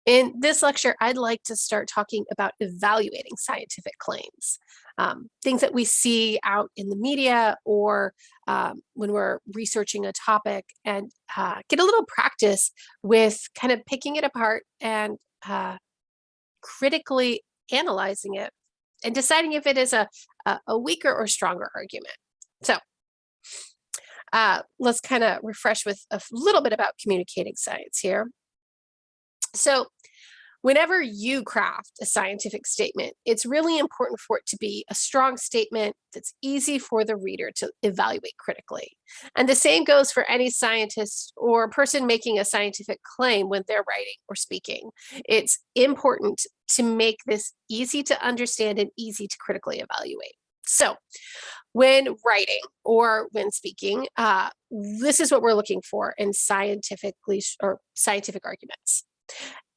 In this lecture, I'd like to start talking about evaluating scientific claims, things that we see out in the media or when we're researching a topic, and get a little practice with kind of picking it apart and critically analyzing it and deciding if it is a weaker or stronger argument. So let's kind of refresh with a little bit about communicating science here. So, whenever you craft a scientific statement, it's really important for it to be a strong statement that's easy for the reader to evaluate critically. And the same goes for any scientist or person making a scientific claim when they're writing or speaking. It's important to make this easy to understand and easy to critically evaluate. So, when writing or when speaking, this is what we're looking for in scientific arguments.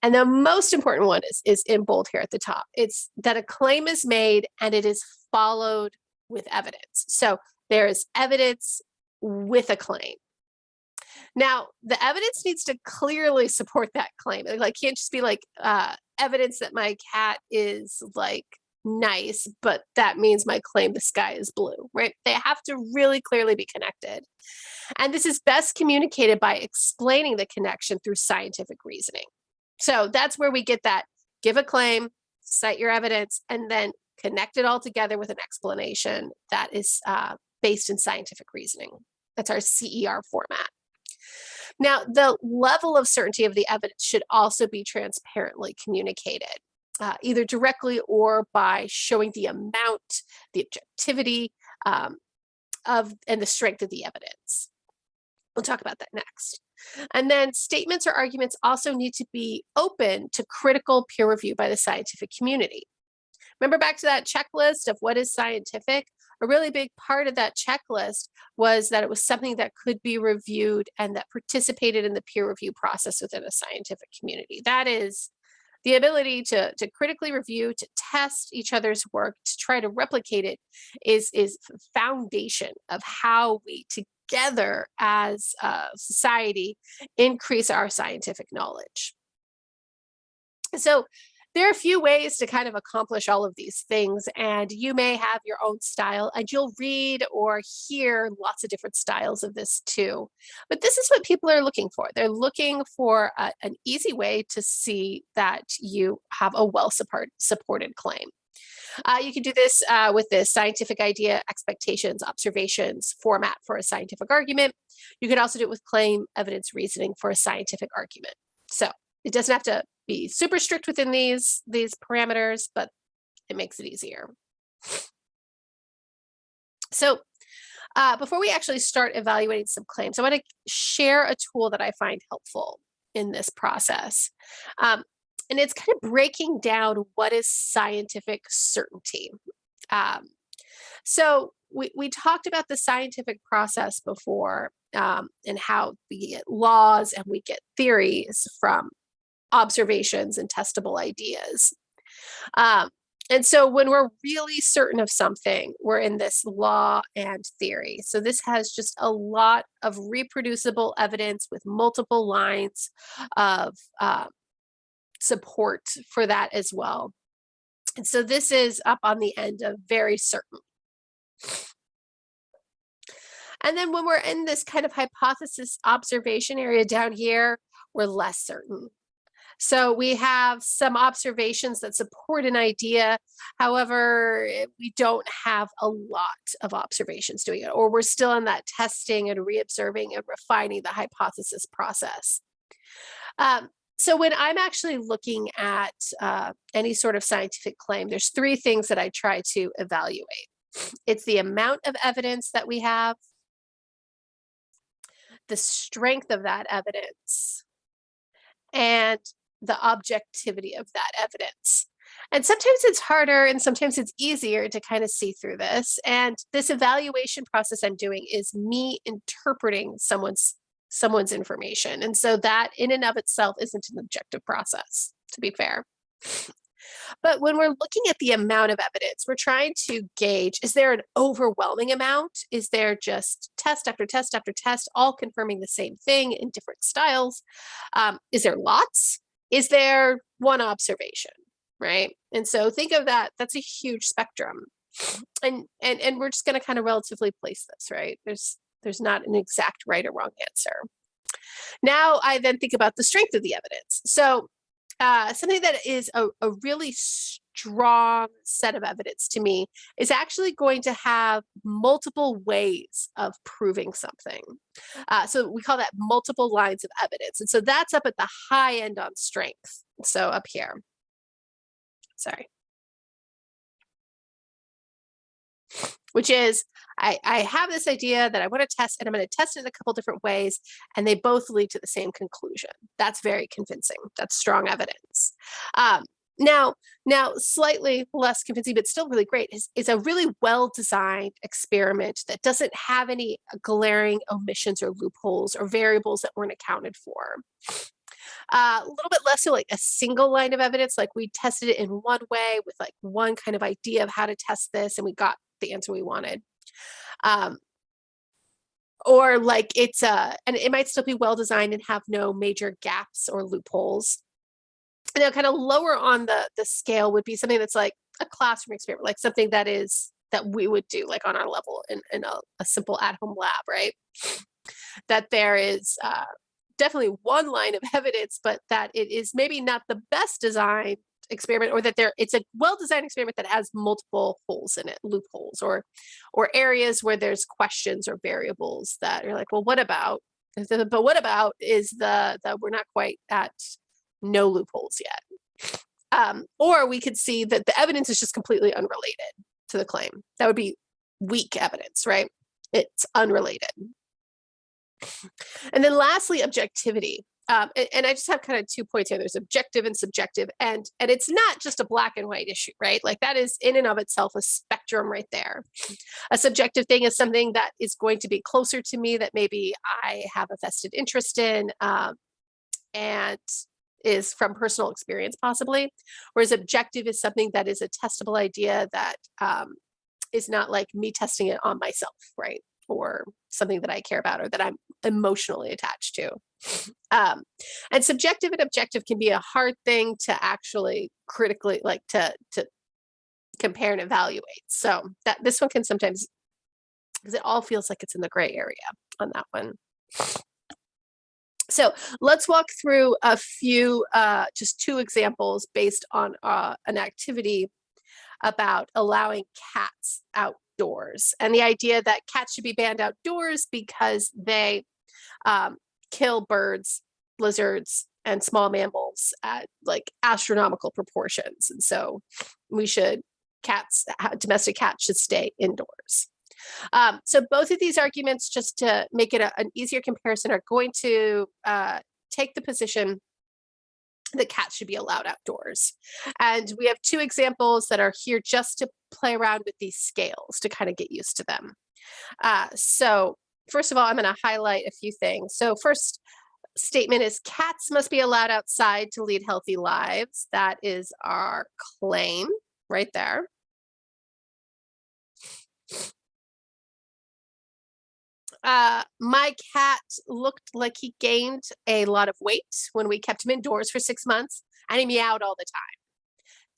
And the most important one is in bold here at the top. It's that a claim is made and it is followed with evidence. So there is evidence with a claim. Now, the evidence needs to clearly support that claim. It like can't just be like evidence that my cat is like nice, but that means my claim the sky is blue, right? They have to really clearly be connected. And this is best communicated by explaining the connection through scientific reasoning. So that's where we get that give a claim, cite your evidence, and then connect it all together with an explanation that is based in scientific reasoning. That's our CER format. Now, the level of certainty of the evidence should also be transparently communicated, either directly or by showing the amount, the objectivity and the strength of the evidence. We'll talk about that next. And then statements or arguments also need to be open to critical peer review by the scientific community. Remember back to that checklist of what is scientific? A really big part of that checklist was that it was something that could be reviewed and that participated in the peer review process within a scientific community. That is the ability to critically review, to test each other's work, to try to replicate it is foundation of how we together as a society increase our scientific knowledge. So there are a few ways to kind of accomplish all of these things, and you may have your own style, and you'll read or hear lots of different styles of this too. But this is what people are looking for. They're looking for an easy way to see that you have a supported claim. You can do this with the scientific idea, expectations, observations format for a scientific argument. You could also do it with claim, evidence, reasoning for a scientific argument. So it doesn't have to be super strict within these parameters, but it makes it easier. So before we actually start evaluating some claims, I want to share a tool that I find helpful in this process. And it's kind of breaking down what is scientific certainty. So we talked about the scientific process before and how we get laws and we get theories from observations and testable ideas. And so when we're really certain of something, we're in this law and theory. So this has just a lot of reproducible evidence with multiple lines of support for that as well. And so this is up on the end of very certain. And then when we're in this kind of hypothesis observation area down here, we're less certain. So we have some observations that support an idea. However, we don't have a lot of observations doing it, or we're still in that testing and reobserving and refining the hypothesis process. So when I'm actually looking at any sort of scientific claim, there's three things that I try to evaluate. It's the amount of evidence that we have, the strength of that evidence, and the objectivity of that evidence. And sometimes it's harder and sometimes it's easier to kind of see through this. And this evaluation process I'm doing is me interpreting someone's information. And so that in and of itself isn't an objective process, to be fair. But when we're looking at the amount of evidence, we're trying to gauge, is there an overwhelming amount? Is there just test after test after test, all confirming the same thing in different styles? Is there lots? is there one observation, right? And so think of that, that's a huge spectrum. And we're just going to kind of relatively place this, right? There's not an exact right or wrong answer. Now I then think about the strength of the evidence. So something that is a really strong set of evidence to me is actually going to have multiple ways of proving something. So we call that multiple lines of evidence. And so that's up at the high end on strength. So up here, sorry. Which is, I have this idea that I want to test, and I'm going to test it in a couple different ways, and they both lead to the same conclusion. That's very convincing. That's strong evidence. Now, slightly less convincing, but still really great, is a really well-designed experiment that doesn't have any glaring omissions or loopholes or variables that weren't accounted for. A little bit less so like a single line of evidence, like we tested it in one way with like one kind of idea of how to test this, and we got the answer we wanted. Or like it's and it might still be well designed and have no major gaps or loopholes. And then kind of lower on the scale would be something that's like a classroom experiment, like something that we would do like on our level in a simple at-home lab, right? That there is definitely one line of evidence, but that it is maybe not the best designed experiment, or that it's a well-designed experiment that has multiple holes in it, loopholes, or areas where there's questions or variables that are like, well, what about? But what about is the we're not quite at no loopholes yet. Or we could see that the evidence is just completely unrelated to the claim. That would be weak evidence, right? It's unrelated. And then lastly, objectivity. And I just have kind of 2 points here. There's objective and subjective, and it's not just a black and white issue, right? Like that is in and of itself a spectrum right there. A subjective thing is something that is going to be closer to me, that maybe I have a vested interest in, and is from personal experience possibly. Whereas objective is something that is a testable idea that is not like me testing it on myself, right? Or something that I care about or that I'm emotionally attached to. And subjective and objective can be a hard thing to actually critically, like to compare and evaluate. So that this one can sometimes, because it all feels like it's in the gray area on that one. So let's walk through a few, just 2 examples based on an activity about allowing cats outdoors, and the idea that cats should be banned outdoors because they kill birds, lizards, and small mammals at like astronomical proportions. And so domestic cats should stay indoors. So both of these arguments, just to make it an easier comparison, are going to take the position that cats should be allowed outdoors. And we have 2 examples that are here just to play around with these scales to kind of get used to them. So first of all, I'm going to highlight a few things. So first statement is cats must be allowed outside to lead healthy lives. That is our claim right there. My cat looked like he gained a lot of weight when we kept him indoors for 6 months, and he meowed all the time.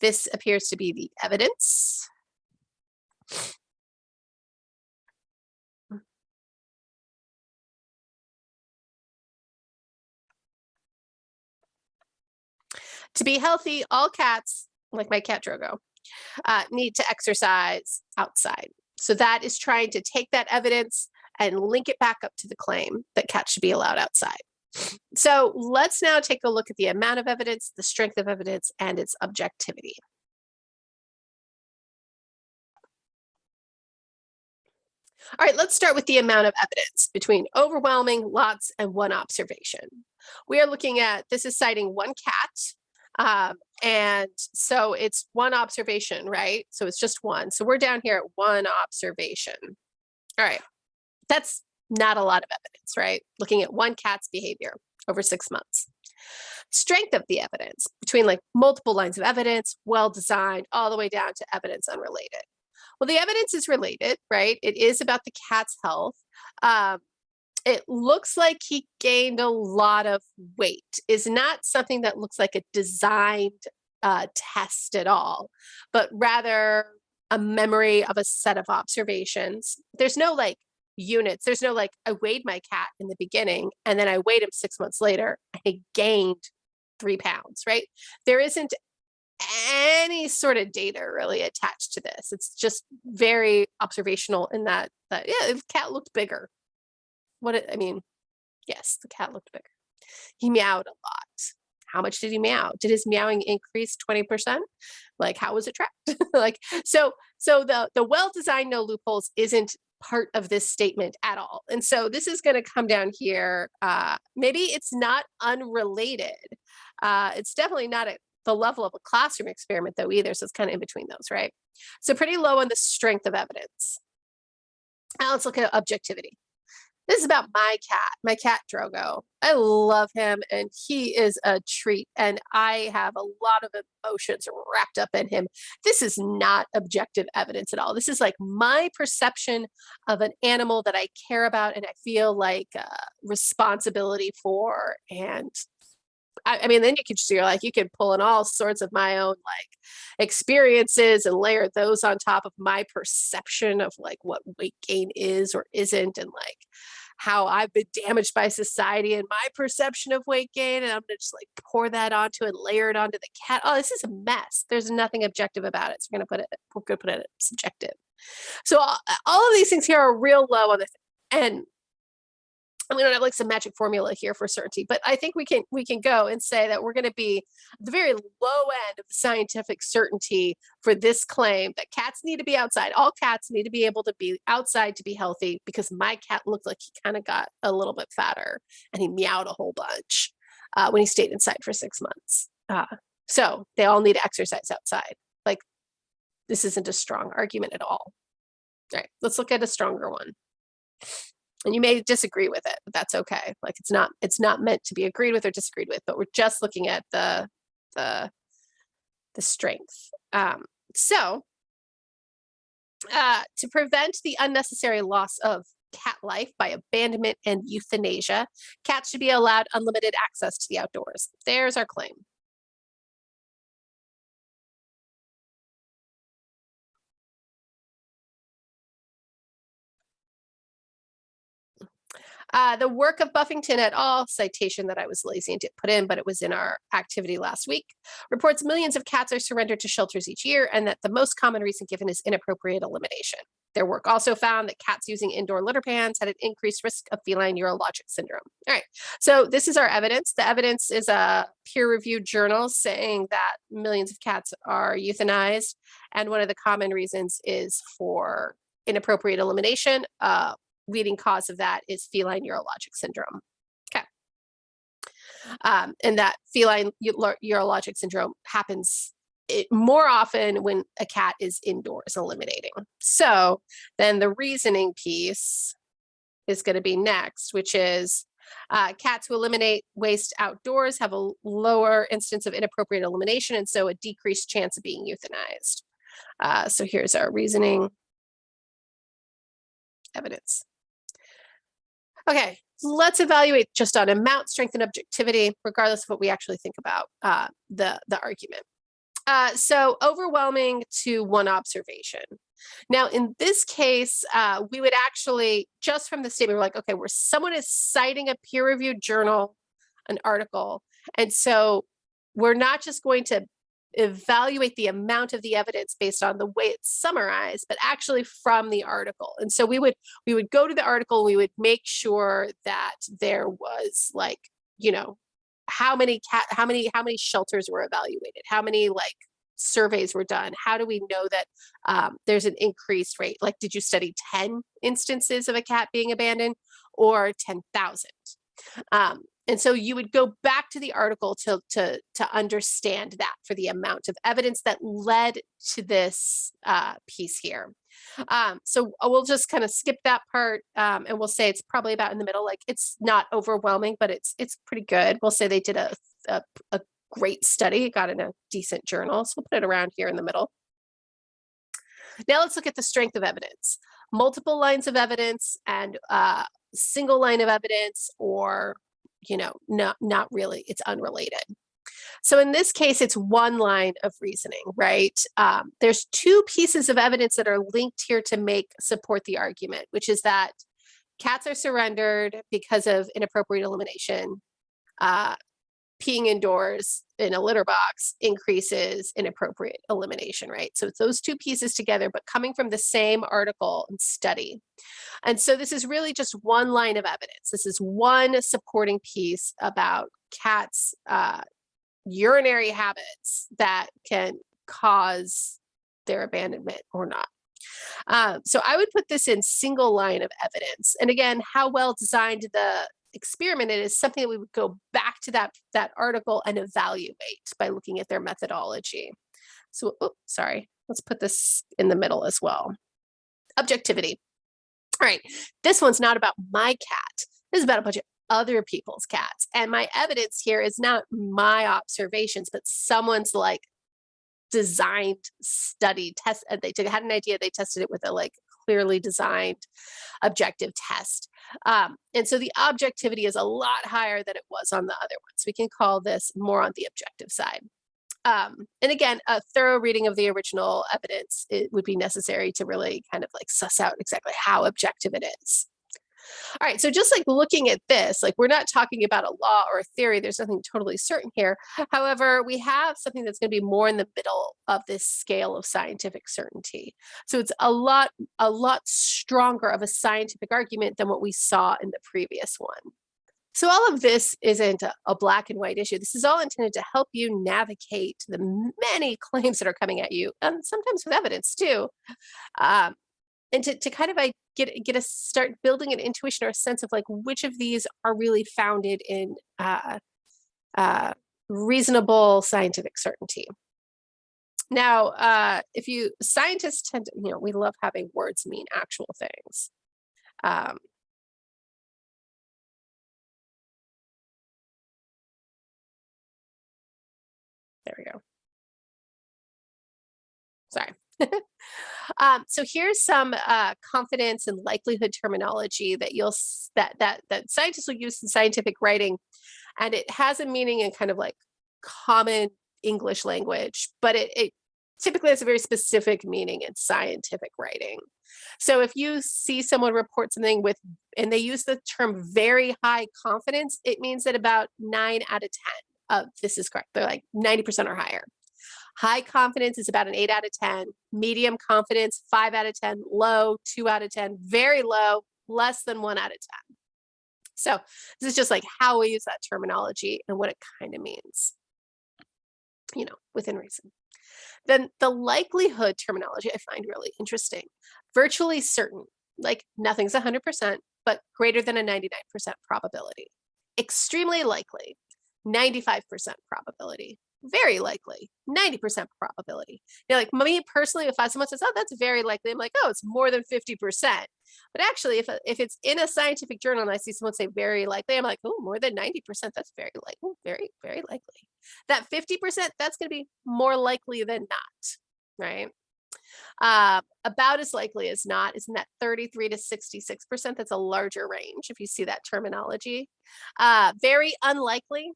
This appears to be the evidence. To be healthy, all cats, like my cat Drogo, need to exercise outside. So that is trying to take that evidence and link it back up to the claim that cats should be allowed outside. So let's now take a look at the amount of evidence, the strength of evidence, and its objectivity. All right, let's start with the amount of evidence between overwhelming, lots, and one observation. We are looking at, this is citing one cat, and so it's one observation, right? So it's just one. So we're down here at one observation. All right, that's not a lot of evidence, right? Looking at one cat's behavior over 6 months. Strength of the evidence between like multiple lines of evidence, well-designed, all the way down to evidence unrelated. Well, the evidence is related, right? It is about the cat's health. it looks like he gained a lot of weight, is not something that looks like a designed test at all, but rather a memory of a set of observations. There's no like units. There's no like, I weighed my cat in the beginning and then I weighed him 6 months later and he gained 3 pounds, right? There isn't any sort of data really attached to this. It's just very observational in that yeah, the cat looked bigger. I mean, yes, the cat looked bigger. He meowed a lot. How much did he meow? Did his meowing increase 20%? Like, how was it tracked? Like, so the well-designed no loopholes isn't part of this statement at all. And so this is going to come down here. Maybe it's not unrelated. It's definitely not at the level of a classroom experiment though either. So it's kind of in between those, right? So pretty low on the strength of evidence. Now let's look at objectivity. This is about my cat Drogo. I love him and he is a treat and I have a lot of emotions wrapped up in him. This is not objective evidence at all. This is like my perception of an animal that I care about and I feel like responsibility for. And I mean, then you could just, you could pull in all sorts of my own like experiences and layer those on top of my perception of like what weight gain is or isn't, and like how I've been damaged by society and my perception of weight gain. And I'm gonna just like pour that onto it, layer it onto the cat. Oh, this is a mess. There's nothing objective about it. So we're gonna put it subjective. So all of these things here are real low on this, and we don't have like some magic formula here for certainty, but I think we can go and say that we're going to be at the very low end of the scientific certainty for this claim that cats need to be outside. All cats need to be able to be outside to be healthy, because my cat looked like he kind of got a little bit fatter and he meowed a whole bunch when he stayed inside for 6 months. So they all need to exercise outside. Like, this isn't a strong argument at all. All right, let's look at a stronger one. And you may disagree with it, but that's okay. Like, it's not meant to be agreed with or disagreed with, but we're just looking at the strength. To prevent the unnecessary loss of cat life by abandonment and euthanasia, cats should be allowed unlimited access to the outdoors. There's our claim. The work of Buffington et al., citation that I was lazy and didn't put in, but it was in our activity last week, reports millions of cats are surrendered to shelters each year, and that the most common reason given is inappropriate elimination. Their work also found that cats using indoor litter pans had an increased risk of feline urologic syndrome. All right, so this is our evidence. The evidence is a peer-reviewed journal saying that millions of cats are euthanized, and one of the common reasons is for inappropriate elimination. Leading cause of that is feline urologic syndrome. Okay. And that feline urologic syndrome happens more often when a cat is indoors eliminating. So then the reasoning piece is going to be next, which is cats who eliminate waste outdoors have a lower instance of inappropriate elimination, and so a decreased chance of being euthanized. So here's our reasoning evidence. Okay, let's evaluate just on amount, strength, and objectivity, regardless of what we actually think about the argument. So overwhelming to one observation. Now, in this case, we would actually, just from the statement, we're like, okay, where someone is citing a peer-reviewed journal, an article, and so we're not just going to evaluate the amount of the evidence based on the way it's summarized, but actually from the article. And so we would go to the article, we would make sure that there was like, how many shelters were evaluated, how many like surveys were done, how do we know that there's an increased rate? Like, did you study 10 instances of a cat being abandoned or 10,000? And so you would go back to the article to understand that for the amount of evidence that led to this piece here. So we'll just kind of skip that part, and we'll say it's probably about in the middle. Like, it's not overwhelming, but it's pretty good. We'll say they did a great study, it got in a decent journal. So we'll put it around here in the middle. Now let's look at the strength of evidence. Multiple lines of evidence and single line of evidence or, not really, it's unrelated. So in this case, it's one line of reasoning, right? There's two pieces of evidence that are linked here to support the argument, which is that cats are surrendered because of inappropriate elimination. Peeing indoors in a litter box increases inappropriate elimination, right? So it's those two pieces together, but coming from the same article and study. And so this is really just one line of evidence. This is one supporting piece about cats' urinary habits that can cause their abandonment or not. So I would put this in single line of evidence. And again, how well designed the experiment is something that we would go back to that article and evaluate by looking at their methodology. So, sorry, let's put this in the middle as well. Objectivity. All right, this one's not about my cat. This is about a bunch of other people's cats. And my evidence here is not my observations, but someone's like designed, study, test. They had an idea, they tested it with a clearly designed objective test. And so the objectivity is a lot higher than it was on the other ones. We can call this more on the objective side. And again, a thorough reading of the original evidence, it would be necessary to really kind of suss out exactly how objective it is. All right, so just looking at this, we're not talking about a law or a theory. There's nothing totally certain here. However, we have something that's going to be more in the middle of this scale of scientific certainty. So it's a lot stronger of a scientific argument than what we saw in the previous one. So all of this isn't a black and white issue. This is all intended to help you navigate the many claims that are coming at you, and sometimes with evidence too. And to kind of start building an intuition or a sense of which of these are really founded in reasonable scientific certainty. Now, scientists tend to, we love having words mean actual things. There we go. Sorry. So here's some confidence and likelihood terminology that that scientists will use in scientific writing, and it has a meaning in kind of common English language, but it typically has a very specific meaning in scientific writing. So if you see someone report something and they use the term very high confidence, it means that about 9 out of 10 of this is correct. They're 90% or higher. High confidence is about an 8 out of 10. Medium confidence, 5 out of 10. Low, 2 out of 10. Very low, less than 1 out of 10. So this is just how we use that terminology and what it kind of means, within reason. Then the likelihood terminology I find really interesting. Virtually certain, nothing's 100%, but greater than a 99% probability. Extremely likely, 95% probability. Very likely, 90% probability. Me personally, if someone says, "Oh, that's very likely," I'm "Oh, it's more than 50%." But actually, if it's in a scientific journal and I see someone say very likely, I'm "Oh, more than 90%, that's very likely, very, very likely." That 50%, that's going to be more likely than not, right? About as likely as not is in that 33 to 66%. That's a larger range if you see that terminology. Very unlikely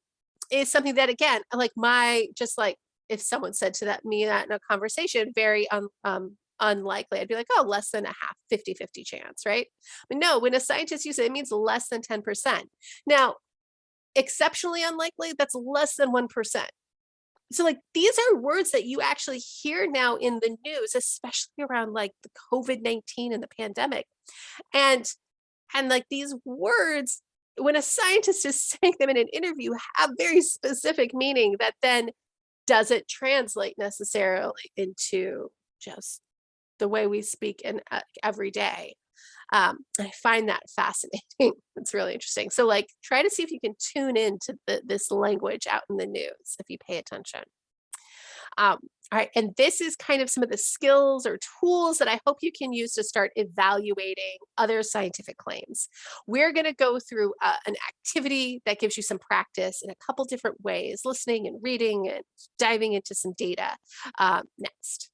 is something that, again, if someone said me that in a conversation, very unlikely, I'd be "Oh, less than a half, 50-50 chance," right? But no, when a scientist uses it means less than 10%. Now, exceptionally unlikely, that's less than 1%. So these are words that you actually hear now in the news, especially around the COVID-19 and the pandemic. And these words, when a scientist is saying them in an interview, have very specific meaning that then doesn't translate necessarily into just the way we speak in every day. I find that fascinating. It's really interesting. So try to see if you can tune into this language out in the news if you pay attention. All right, and this is kind of some of the skills or tools that I hope you can use to start evaluating other scientific claims. We're going to go through an activity that gives you some practice in a couple different ways, listening and reading and diving into some data next.